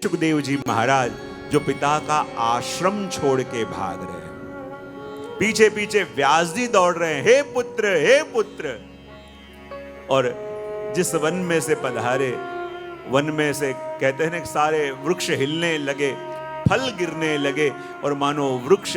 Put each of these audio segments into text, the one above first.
सुखदेव जी महाराज जो पिता का आश्रम छोड़ के भाग रहे हैं, पीछे पीछे व्यास जी दौड़ रहे हैं, हे पुत्र हे पुत्र। और जिस वन में से पधारे, वन में से कहते हैं सारे वृक्ष हिलने लगे, फल गिरने लगे, और मानो वृक्ष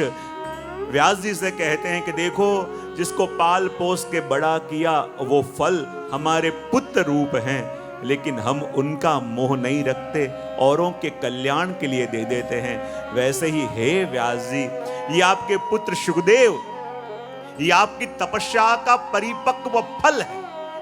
व्यास जी से कहते हैं कि देखो, जिसको पाल पोस के बड़ा किया वो फल हमारे पुत्र रूप हैं, लेकिन हम उनका मोह नहीं रखते, औरों के कल्याण के लिए दे देते हैं। वैसे ही हे व्यास जी, ये आपके पुत्र सुखदेव, ये आपकी तपस्या का परिपक्व फल है,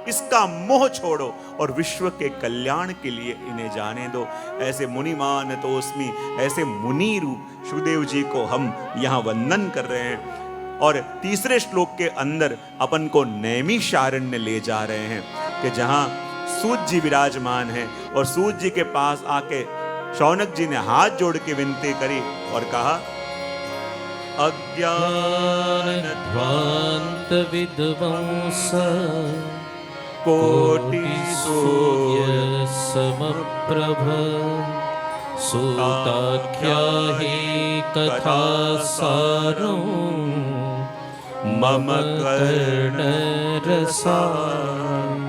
इसका मोह छोड़ो और विश्व के कल्याण के लिए इन्हें जाने दो। ऐसे मुनिमान तोस्मि, ऐसे मुनि रूप सुखदेव जी को हम यहाँ वंदन कर रहे हैं। और तीसरे श्लोक के अंदर अपन को नैमिषारण्य ले जा रहे हैं कि जहाँ सूत जी विराजमान हैं, और सूत जी के पास आके शौनक जी ने हाथ जोड़ के विनती करी और कहा, अज्ञान ध्वांत विद्वंस कोटि सूर्य समप्रभ सूताख्या ही कथा सारो मम कर्ण रसायन।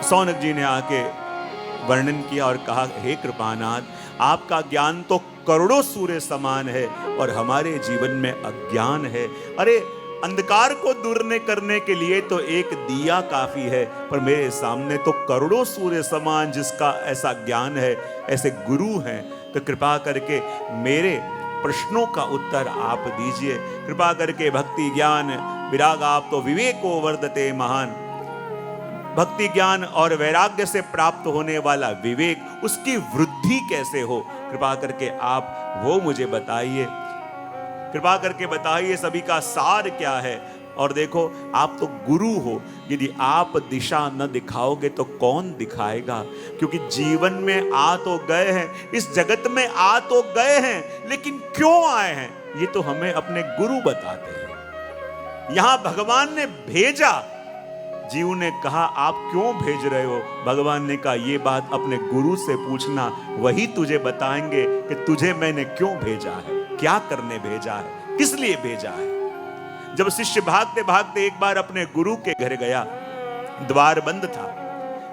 शौनक जी ने आके वर्णन किया और कहा, हे कृपानाथ, आपका ज्ञान तो करोड़ों सूर्य समान है और हमारे जीवन में अज्ञान है। अरे अंधकार को दूर करने के लिए तो एक दिया काफी है, पर मेरे सामने तो करोड़ों सूर्य समान जिसका ऐसा ज्ञान है, ऐसे गुरु हैं, तो कृपा करके मेरे प्रश्नों का उत्तर आप दीजिए। कृपा करके भक्ति ज्ञान विराग, आप तो विवेको वर्धते महान, भक्ति ज्ञान और वैराग्य से प्राप्त होने वाला विवेक, उसकी वृद्धि कैसे हो, कृपा करके आप वो मुझे बताइए। कृपा करके बताइए सभी का सार क्या है। और देखो, आप तो गुरु हो, यदि आप दिशा न दिखाओगे तो कौन दिखाएगा? क्योंकि जीवन में आ तो गए हैं, इस जगत में आ तो गए हैं, लेकिन क्यों आए हैं ये तो हमें अपने गुरु बताते हैं। यहां भगवान ने भेजा, जीव ने कहा आप क्यों भेज रहे हो? भगवान ने कहा ये बात अपने गुरु से पूछना, वही तुझे बताएंगे कि तुझे मैंने क्यों भेजा है, क्या करने भेजा है, किस लिए भेजा है। जब शिष्य भागते भागते एक बार अपने गुरु के घर गया, द्वार बंद था,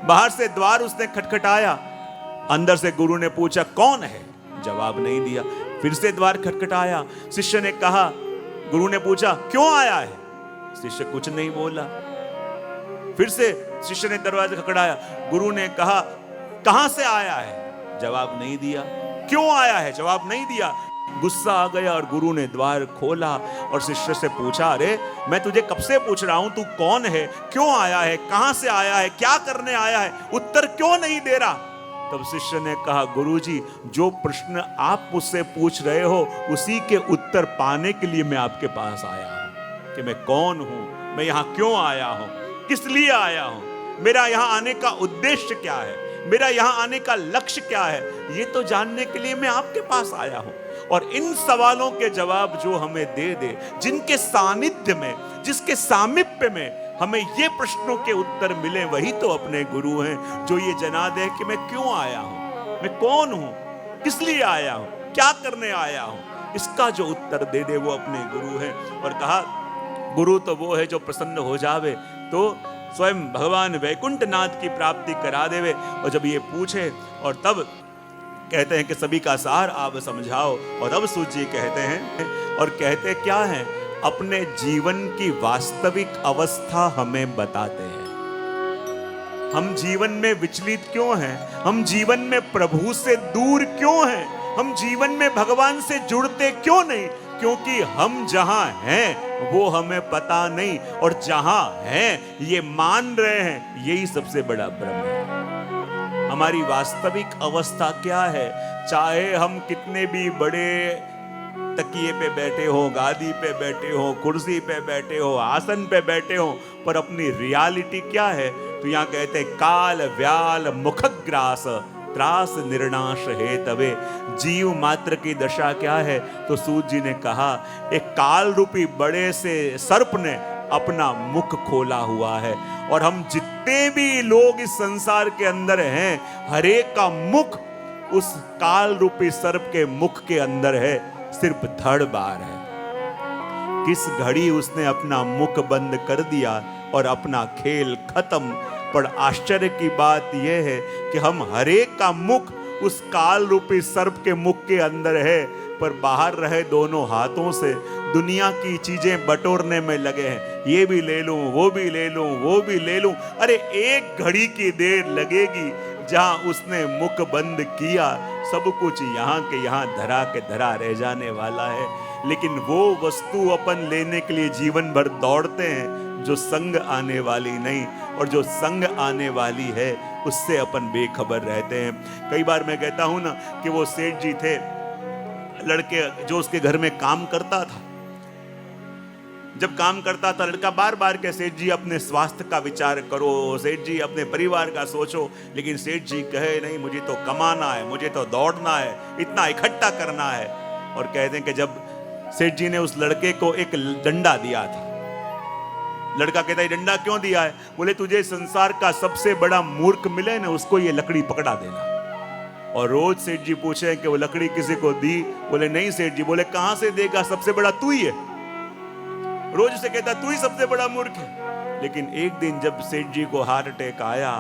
बाहर से द्वार उसने खटखटाया, अंदर से गुरु ने पूछा कौन है, जवाब नहीं दिया। फिर से द्वार खटखटाया, शिष्य ने कहा, गुरु ने पूछा क्यों आया है, शिष्य कुछ नहीं बोला। फिर से शिष्य ने दरवाजा खटखटाया, गुरु ने कहा कहां से आया है, जवाब नहीं दिया। क्यों आया है, जवाब नहीं दिया। गुस्सा आ गया और गुरु ने द्वार खोला और शिष्य से पूछा, अरे मैं तुझे कब से पूछ रहा हूं, तू कौन है, क्यों आया है, कहां से आया है, क्या करने आया है, उत्तर क्यों नहीं दे रहा? तब शिष्य ने कहा, गुरुजी जो प्रश्न आप मुझसे पूछ रहे हो उसी के उत्तर पाने के लिए मैं आपके पास आया हूं कि मैं कौन हूं, मैं यहां क्यों आया हूं, किस लिए आया हूं, मेरा यहां आने का उद्देश्य क्या है, मेरा यहां आने का लक्ष्य क्या है, ये तो जानने के लिए मैं आपके पास आया हूं। और इन सवालों के जवाब जो हमें दे, जिनके सानिध्य में, जिसके सामीप्य में हमें ये प्रश्नों के उत्तर मिले, वही तो अपने गुरु हैं, जो ये जना दे कि मैं क्यों आया हूं, मैं कौन हूं, किस लिए आया हूं, क्या करने आया हूं, इसका जो उत्तर दे वो अपने गुरु हैं। और कहा गुरु तो वो है जो प्रसन्न हो जावे तो स्वयं भगवान वैकुंठनाथ की प्राप्ति करा देवे। और जब ये पूछे और तब कहते हैं कि सभी का सार आप समझाओ, और अब सूत जी कहते हैं, और कहते क्या हैं, अपने जीवन की वास्तविक अवस्था हमें बताते हैं। हम जीवन में विचलित क्यों हैं, हम जीवन में प्रभु से दूर क्यों हैं, हम जीवन में भगवान से जुड़ते क्यों नहीं? क्योंकि हम जहां हैं वो हमें पता नहीं, और जहां हैं ये मान रहे हैं, यही सबसे बड़ा भ्रम है। हमारी वास्तविक अवस्था क्या है? चाहे हम कितने भी बड़े तकिए पे बैठे हो, गादी पे बैठे हो, कुर्सी पे बैठे हो, आसन पे बैठे हो, पर अपनी रियलिटी क्या है? तो यहाँ कहते हैं काल व्याल मुखग्रास त्रास निर्नाश है तवे। जीव मात्र की दशा क्या है? तो सूत जी ने कहा एक काल रूपी बड़े से सर्प ने अपना मुख खोला हुआ है, और हम जितने भी लोग इस संसार के अंदर हैं, हरेक का मुख उस काल रूपी सर्प के मुख के अंदर है, सिर्फ धड़ बार है। किस घड़ी उसने अपना मुख बंद कर दिया और अपना खेल खत्म। पर आश्चर्य की बात यह है कि हम हरेक का मुख उस काल रूपी सर्प के मुख के अंदर है, पर बाहर रहे दोनों हाथों से दुनिया की चीजें बटोरने में लगे हैं। ये भी ले लूं, वो भी ले लूं, वो भी ले लूं। अरे एक घड़ी की देर लगेगी जहां उसने मुख बंद किया, सब कुछ यहाँ के यहाँ धरा के धरा रह जाने वाला है। लेकिन वो वस्तु अपन लेने के लिए जीवन भर दौड़ते हैं जो संग आने वाली नहीं, और जो संग आने वाली है उससे अपन बेखबर रहते हैं। कई बार मैं कहता हूं ना कि वो सेठ जी थे, लड़के जो उसके घर में काम करता था, जब काम करता था लड़का बार बार के सेठ जी अपने स्वास्थ्य का विचार करो, सेठ जी अपने परिवार का सोचो। लेकिन सेठ जी कहे नहीं, मुझे तो कमाना है, मुझे तो दौड़ना है, इतना इकट्ठा करना है। और कहते हैं कि जब सेठ जी ने उस लड़के को एक डंडा दिया था, लड़का कहता है डंडा क्यों दिया है? बोले तुझे संसार का सबसे बड़ा मूर्ख मिले ना, उसको ये लकड़ी पकड़ा देना। और रोज सेठ जी पूछे कि वो लकड़ी किसी को दी? बोले नहीं सेठ जी। बोले कहां से देगा, सबसे बड़ा तू ही है। रोज उसे कहता तू ही सबसे बड़ा मूर्ख है। लेकिन एक दिन जब सेठ जी को हार्ट अटैक आया,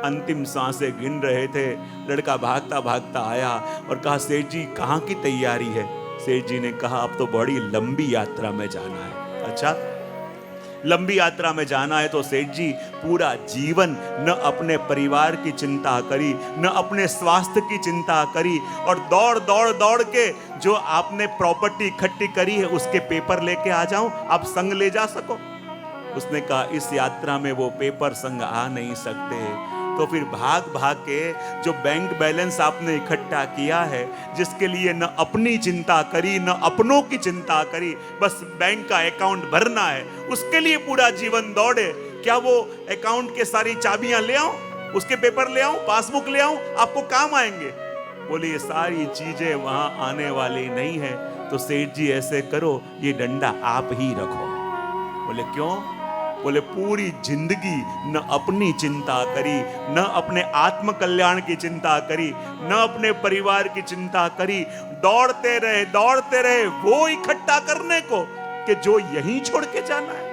अंतिम सांसें गिन रहे थे, लड़का भागता भागता आया और कहा सेठ जी कहाँ की तैयारी है? सेठ जी ने कहा अब तो बड़ी लंबी यात्रा में जाना है। अच्छा, लंबी यात्रा में जाना है तो सेठ जी पूरा जीवन न अपने परिवार की चिंता करी, न अपने स्वास्थ्य की चिंता करी, और दौड़ दौड़ दौड़ के जो आपने प्रॉपर्टी इकट्ठी करी है उसके पेपर लेके आ जाऊं, आप संग ले जा सको। उसने कहा इस यात्रा में वो पेपर संग आ नहीं सकते। तो फिर भाग भाग के जो बैंक बैलेंस आपने इकट्ठा किया है, जिसके लिए न अपनी चिंता करी न अपनों की चिंता करी, बस बैंक का अकाउंट भरना है, उसके लिए पूरा जीवन दौड़े। क्या वो अकाउंट के सारी चाबियां ले आऊं, उसके पेपर ले आऊं, पासबुक ले आऊं, आपको काम आएंगे? बोले ये सारी चीजें वहां आने वाली नहीं है। तो सेठ जी ऐसे करो, ये डंडा आप ही रखो। बोले क्यों? बोले पूरी जिंदगी न अपनी चिंता करी, न अपने आत्म कल्याण की चिंता करी, न अपने परिवार की चिंता करी, दौड़ते रहे वो इकट्ठा करने को कि जो यहीं छोड़ के जाना है।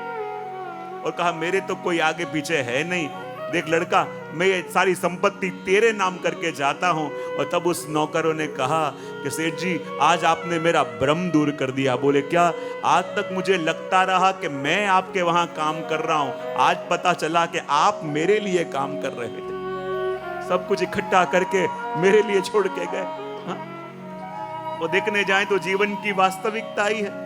और कहा मेरे तो कोई आगे पीछे है नहीं, देख लड़का मैं ये सारी संपत्ति तेरे नाम करके जाता हूं। और तब उस नौकरों ने कहा कि सेठ जी आज आपने मेरा भ्रम दूर कर दिया। बोले क्या? आज तक मुझे लगता रहा कि मैं आपके वहां काम कर रहा हूं, आज पता चला कि आप मेरे लिए काम कर रहे थे, सब कुछ इकट्ठा करके मेरे लिए छोड़ के गए। हाँ? वो देखने जाए तो जीवन की वास्तविकता ही है।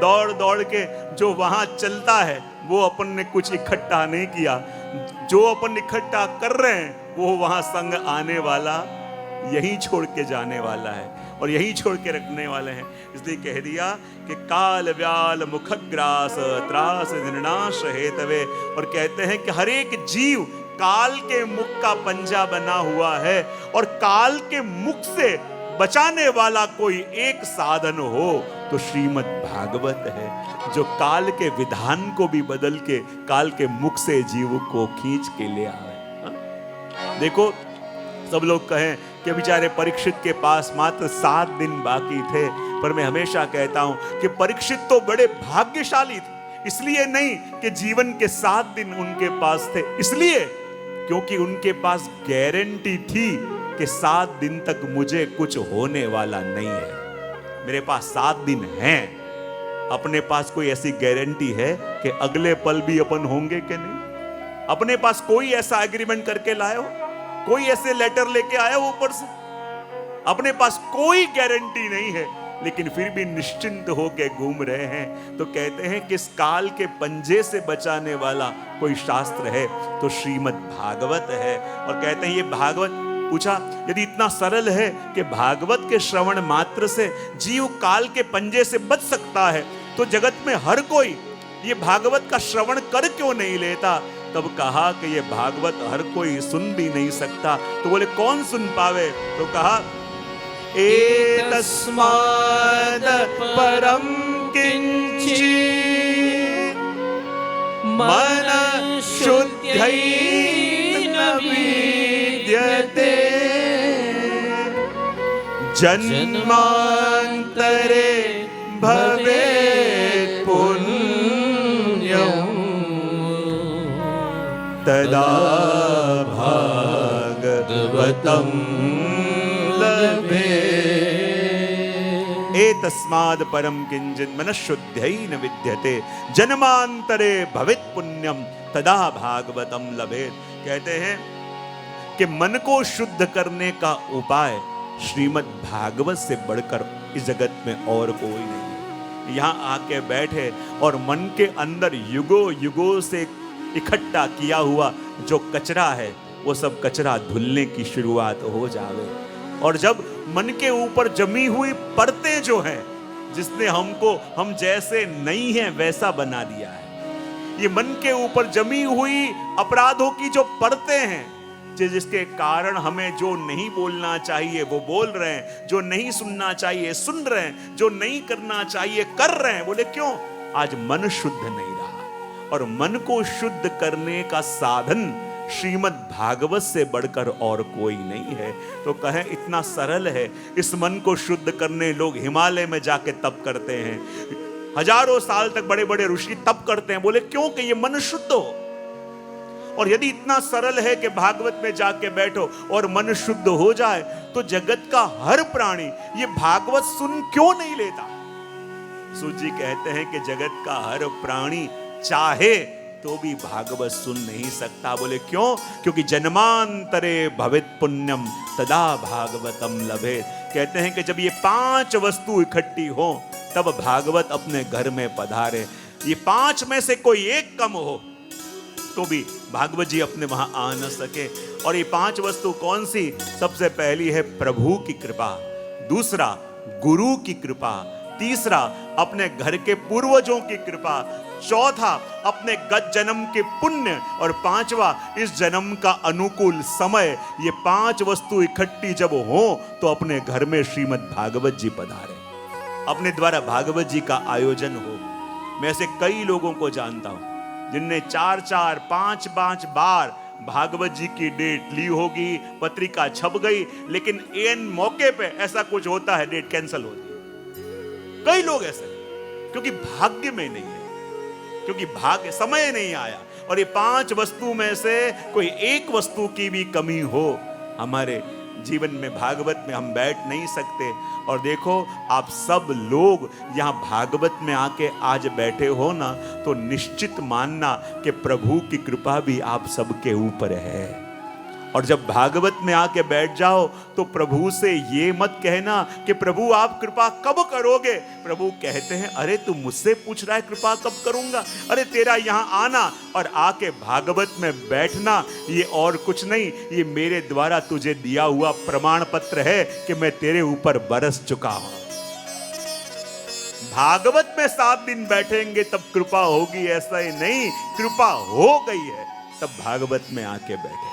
दौड़ दौड़ के जो वहां चलता है वो अपन ने कुछ इकट्ठा नहीं किया, जो अपन इकट्ठा कर रहे हैं वो वहां संग आने वाला यहीं छोड़ के जाने वाला है और यहीं छोड़ के रखने वाले हैं। इसलिए कह दिया कि काल व्याल मुखग्रास त्रास निर्नाश हेतवे। और कहते हैं कि हर एक जीव काल के मुख का पंजा बना हुआ है, और काल के मुख से बचाने वाला कोई एक साधन हो तो श्रीमद् भागवत है, जो काल के विधान को भी बदल के काल के मुख से जीव को खींच के ले आए। देखो सब लोग कहें कि बेचारे परीक्षित के पास मात्र 7 दिन बाकी थे, पर मैं हमेशा कहता हूं कि परीक्षित तो बड़े भाग्यशाली थे। इसलिए नहीं कि जीवन के 7 दिन उनके पास थे, इसलिए क्योंकि उनके पास गारंटी थी कि 7 दिन तक मुझे कुछ होने वाला नहीं है। मेरे पास 7 दिन हैं। अपने पास कोई ऐसी गारंटी है कि अगले पल भी अपन होंगे कि नहीं? अपने पास कोई ऐसा एग्रीमेंट करके लाए हो? कोई ऐसे लेटर लेके आया हो ऊपर से? अपने पास कोई गारंटी नहीं है, लेकिन फिर भी निश्चिंत होके घूम रहे हैं। तो कहते हैं कि इस काल के पंजे से बचाने वाला कोई शास्त्र है तो श्रीमद् भागवत है। और कहते हैं ये भागवत, पूछा यदि इतना सरल है कि भागवत के श्रवण मात्र से जीव काल के पंजे से बच सकता है, तो जगत में हर कोई ये भागवत का श्रवण कर क्यों नहीं लेता? तब कहा कि ये भागवत हर कोई सुन भी नहीं सकता। तो बोले कौन सुन पावे? तो कहा एतस्माद् परम किंचित् मन शुद्धै न विद्यते जन्मांतरे भवेत् पुण्यं तदा भागवतं लभेत्। एतस्माद् परं किंचित् मनश्शुद्ध्यै न विद्यते जन्मांतरे भवेत् पुण्यम तदा भागवतम लभेत्। कहते हैं कि मन को शुद्ध करने का उपाय श्रीमद् भागवत से बढ़कर इस जगत में और कोई नहीं है। यहाँ आके बैठे और मन के अंदर युगों युगों से इकट्ठा किया हुआ जो कचरा है वो सब कचरा धुलने की शुरुआत हो जावे। और जब मन के ऊपर जमी हुई परतें जो हैं, जिसने हमको हम जैसे नहीं हैं वैसा बना दिया है, ये मन के ऊपर जमी हुई अपराधों की जो परतें हैं, जिसके कारण हमें जो नहीं बोलना चाहिए वो बोल रहे हैं, जो नहीं सुनना चाहिए सुन रहे हैं, जो नहीं करना चाहिए कर रहे हैं। बोले क्यों? आज मन शुद्ध नहीं रहा। और मन को शुद्ध करने का साधन श्रीमद् भागवत से बढ़कर और कोई नहीं है। तो कहें इतना सरल है, इस मन को शुद्ध करने लोग हिमालय में जाके तप करते हैं, हजारों साल तक बड़े बड़े ऋषि तप करते हैं। बोले क्यों? कि ये मन शुद्ध हो। और यदि इतना सरल है कि भागवत में जाके बैठो और मन शुद्ध हो जाए, तो जगत का हर प्राणी ये भागवत सुन क्यों नहीं लेता? सूत जी कहते हैं कि जगत का हर प्राणी चाहे तो भी भागवत सुन नहीं सकता। बोले क्यों? क्योंकि जन्मांतरे भवेत् पुण्यम तदा भागवतम लभेत्। कहते हैं कि जब ये 5 वस्तु इकट्ठी हो तब भागवत अपने घर में पधारे। ये 5 में से कोई एक कम हो तो भी भागवत जी अपने वहां आ न सके। और ये 5 वस्तु कौन सी? सबसे पहली है प्रभु की कृपा, दूसरा गुरु की कृपा, तीसरा अपने घर के पूर्वजों की कृपा, चौथा अपने गत जन्म के पुण्य, और 5वां इस जन्म का अनुकूल समय। ये 5 वस्तु इकट्ठी जब हो तो अपने घर में श्रीमद् भागवत जी पधारे, अपने द्वारा भागवत जी का आयोजन हो। मैं ऐसे कई लोगों को जानता हूं जिनने 4-4, 5-5 बार भागवत जी की डेट ली होगी, पत्रिका छप गई, लेकिन एन मौके पे ऐसा कुछ होता है, डेट कैंसिल होती है। कई लोग ऐसे, क्योंकि भाग्य में नहीं है, क्योंकि भाग्य समय नहीं आया। और ये 5 वस्तु में से कोई एक वस्तु की भी कमी हो हमारे जीवन में, भागवत में हम बैठ नहीं सकते। और देखो आप सब लोग यहाँ भागवत में आके आज बैठे हो ना, तो निश्चित मानना कि प्रभु की कृपा भी आप सबके ऊपर है। और जब भागवत में आके बैठ जाओ तो प्रभु से ये मत कहना कि प्रभु आप कृपा कब करोगे। प्रभु कहते हैं अरे तू मुझसे पूछ रहा है कृपा कब करूंगा, अरे तेरा यहाँ आना और आके भागवत में बैठना ये और कुछ नहीं, ये मेरे द्वारा तुझे दिया हुआ प्रमाण पत्र है कि मैं तेरे ऊपर बरस चुका हूं। भागवत में 7 दिन बैठेंगे तब कृपा होगी ऐसा ही नहीं, कृपा हो गई है तब भागवत में आके बैठे।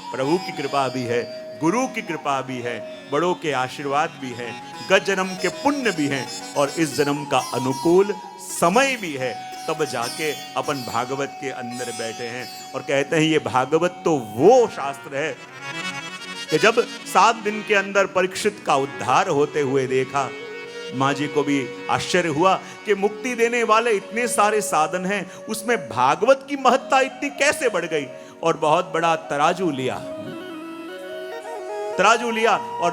प्रभु की कृपा भी है, गुरु की कृपा भी है, बड़ों के आशीर्वाद भी है, गत जन्म के पुण्य भी हैं और इस जन्म का अनुकूल समय भी है, तब जाके अपन भागवत के अंदर बैठे हैं। और कहते हैं ये भागवत तो वो शास्त्र है कि जब 7 दिन के अंदर परीक्षित का उद्धार होते हुए देखा, माँ जी को भी आश्चर्य हुआ कि मुक्ति देने वाले इतने सारे साधन हैं, उसमें भागवत की महत्ता इतनी कैसे बढ़ गई। और बहुत बड़ा तराजू लिया और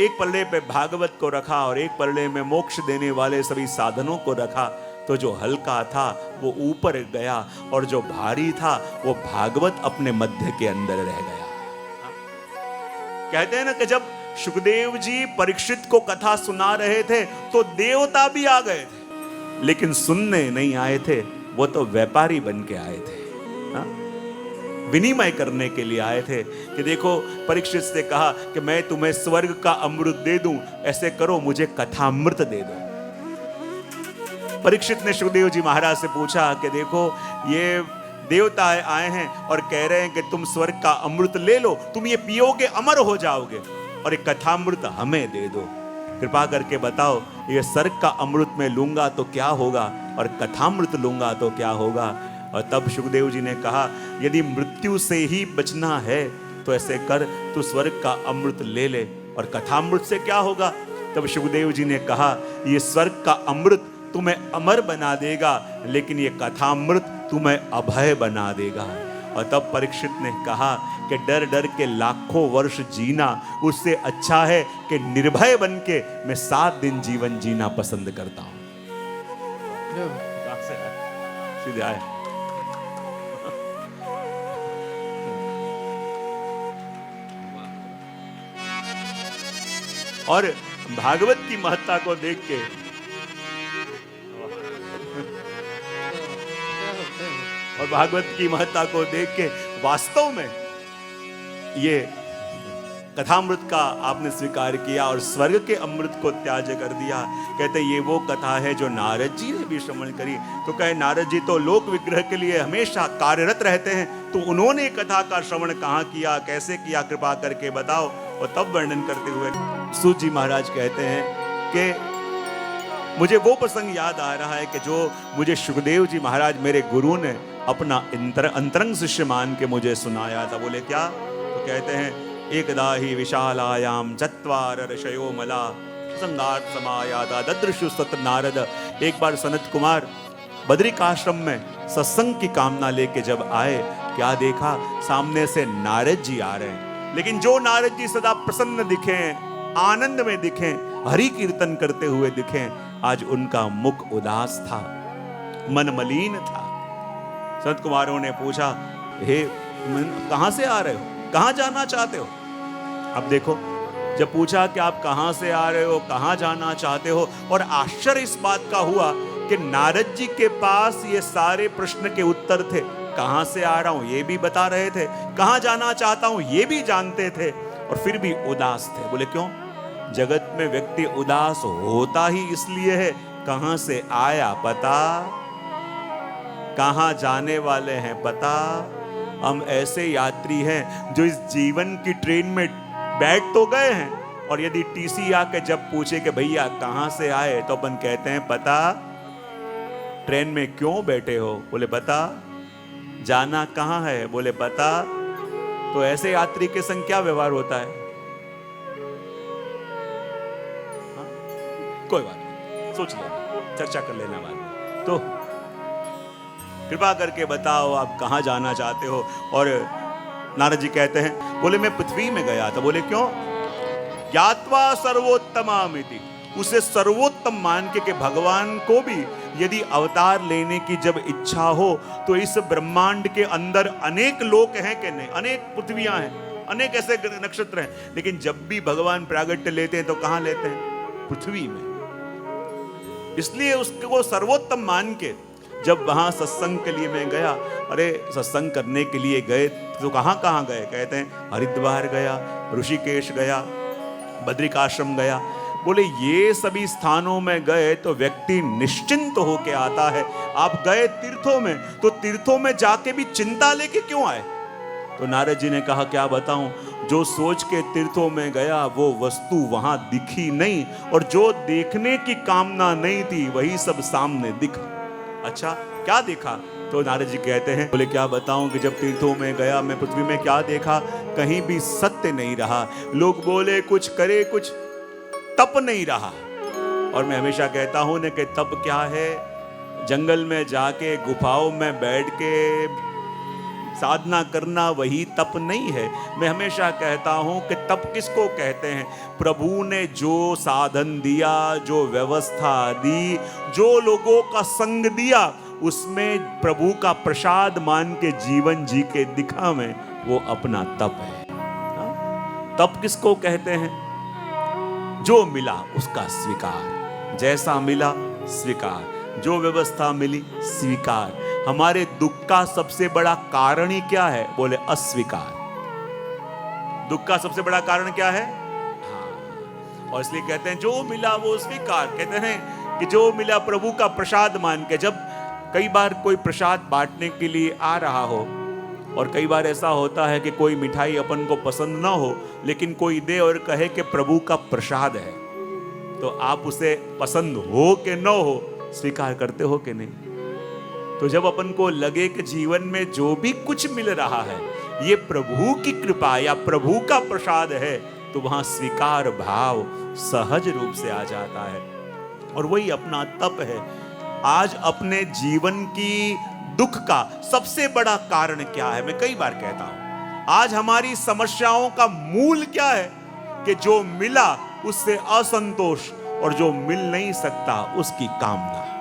एक पल्ले पे भागवत को रखा और एक पल्ले में मोक्ष देने वाले सभी साधनों को रखा। तो जो हल्का था वो ऊपर गया और जो भारी था वो भागवत अपने मध्य के अंदर रह गया। कहते हैं ना कि जब सुखदेव जी परीक्षित को कथा सुना रहे थे तो देवता भी आ गए थे, लेकिन सुनने नहीं आए थे, वो तो व्यापारी बन के आए थे, विनिमय करने के लिए आए थे। कि देखो परीक्षित से कहा कि मैं तुम्हें स्वर्ग का अमृत दे दूं, ऐसे करो मुझे कथामृत दे दो। परीक्षित ने सुखदेव जी महाराज से पूछा कि देखो ये देवता आए हैं और कह रहे हैं कि तुम स्वर्ग का अमृत ले लो, तुम ये पियोगे अमर हो जाओगे, और एक कथामृत हमें दे दो, कृपा करके बताओ ये स्वर्ग का अमृत में लूंगा तो क्या होगा और कथामृत लूंगा तो क्या होगा। और तब सुखदेव जी ने कहा यदि मृत्यु से ही बचना है तो ऐसे कर, तू स्वर्ग का अमृत ले ले और कथामृत से क्या होगा? तब सुखदेव जी ने कहा, ये स्वर्ग का अमृत तुम्हें अमर बना देगा, लेकिन ये कथामृत तुम्हें अभय बना देगा। और तब परीक्षित ने कहा कि डर डर के लाखों वर्ष जीना उससे अच्छा है कि निर्भय बन के मैं 7 दिन जीवन जीना पसंद करता हूं। सीधे आए। और भागवत की महत्ता को देख के और भागवत की महत्ता को देख के वास्तव में ये कथामृत का आपने स्वीकार किया और स्वर्ग के अमृत को त्याज कर दिया। कहते ये वो कथा है जो नारद जी ने भी श्रवण करी। तो कहे नारद जी तो लोक विग्रह के लिए हमेशा कार्यरत रहते हैं, तो उन्होंने कथा का श्रवण कहाँ किया, कैसे किया, कृपा करके बताओ। और तब वर्णन करते हुए सूत जी महाराज कहते हैं कि मुझे वो प्रसंग याद आ रहा है कि जो मुझे सुखदेव जी महाराज मेरे गुरु ने अपना अंतरंग शिष्य मान के मुझे सुनाया था। बोले क्या? तो कहते हैं एकदा ही विशालायाम चत्वार ऋषयो मला संगात समायाता ददृशु सत नारद। एक बार सनत कुमार बद्रिकाश्रम में सत्संग की कामना लेके जब आए, क्या देखा? सामने से नारद जी आ रहे हैं, लेकिन जो नारद जी सदा प्रसन्न दिखे, आनंद में दिखे, हरि कीर्तन करते हुए दिखे, आज उनका मुख उदास था, मन मलिन था। संत कुमारों ने पूछा, हे कहां से आ रहे हो, कहां जाना चाहते हो? अब देखो, जब पूछा कि आप कहां से आ रहे हो, कहां जाना चाहते हो, और आश्चर्य इस बात का हुआ कि नारद जी के पास ये सारे प्रश्न के उत्तर थे। कहां से आ रहा हूं ये भी बता रहे थे, कहां जाना चाहता हूं ये भी जानते थे, और फिर भी उदास थे। बोले क्यों? जगत में व्यक्ति उदास होता ही इसलिए है, कहां से आया पता, कहां जाने वाले हैं पता। हम ऐसे यात्री हैं जो इस जीवन की ट्रेन में बैठ तो गए हैं, और यदि टीसी आके जब पूछे कि भैया कहां से आए, तो अपन कहते हैं पता। ट्रेन में क्यों बैठे हो? बोले पता। जाना कहां है? बोले पता। तो ऐसे यात्री के संग क्या व्यवहार होता है? हाँ? कोई बात नहीं, सोच लेना, चर्चा कर लेना बाद में। तो कृपा करके बताओ आप कहां जाना चाहते हो? और नारद जी कहते हैं, बोले मैं पृथ्वी में गया था। बोले क्यों? ज्ञात्वा सर्वोत्तमामिति, उसे सर्वोत्तम मान के कि भगवान को भी यदि अवतार लेने की जब इच्छा हो, तो इस ब्रह्मांड के अंदर अनेक लोक हैं कि नहीं, अनेक पृथ्वियां हैं, अनेक ऐसे नक्षत्र हैं, लेकिन जब भी भगवान प्रागट्य लेते हैं तो कहां लेते हैं? पृथ्वी में। इसलिए उसको सर्वोत्तम मान के जब वहां सत्संग के लिए मैं गया, अरे सत्संग करने के लिए गए तो कहां कहां गए? कहते हैं हरिद्वार गया, ऋषिकेश गया, बद्रिकाश्रम गया। बोले ये सभी स्थानों में गए तो व्यक्ति निश्चिंत होके आता है। आप गए तीर्थों में, तो तीर्थों में जाके भी चिंता लेके क्यों आए? तो नारद जी ने कहा क्या बताऊं, जो सोच के तीर्थों में गया वो वस्तु वहां दिखी नहीं, और जो देखने की कामना नहीं थी वही सब सामने दिखा। अच्छा क्या देखा? तो नारद जी कहते हैं, बोले क्या बताऊं कि जब तीर्थों में गया मैं पृथ्वी में क्या देखा? कहीं भी सत्य नहीं रहा, लोग बोले कुछ करे कुछ, तप नहीं रहा। और मैं हमेशा कहता हूं ना कि तप क्या है? जंगल में जाके गुफाओं में बैठ के साधना करना वही तप नहीं है। मैं हमेशा कहता हूं कि तप किसको कहते हैं? प्रभु ने जो साधन दिया, जो व्यवस्था दी, जो लोगों का संग दिया, उसमें प्रभु का प्रसाद मान के जीवन जी के दिखा में, वो अपना तप है। तप किसको कहते हैं? जो मिला उसका स्वीकार, जैसा मिला स्वीकार, जो व्यवस्था मिली स्वीकार। हमारे दुख का सबसे बड़ा कारण ही क्या है? बोले अस्वीकार। दुख का सबसे बड़ा कारण क्या है? हाँ। और इसलिए कहते हैं जो मिला वो स्वीकार। कहते हैं कि जो मिला प्रभु का प्रसाद मान के। जब कई बार कोई प्रसाद बांटने के लिए आ रहा हो, और कई बार ऐसा होता है कि कोई मिठाई अपन को पसंद ना हो, लेकिन कोई दे और कहे कि प्रभु का प्रसाद है, तो आप उसे पसंद हो कि न हो स्वीकार करते हो कि नहीं? तो जब अपन को लगे कि जीवन में जो भी कुछ मिल रहा है ये प्रभु की कृपा या प्रभु का प्रसाद है, तो वहां स्वीकार भाव सहज रूप से आ जाता है। और वही अपना तप है। आज अपने जीवन की दुख का सबसे बड़ा कारण क्या है? मैं कई बार कहता हूं, आज हमारी समस्याओं का मूल क्या है? कि जो मिला उससे असंतोष, और जो मिल नहीं सकता उसकी कामना।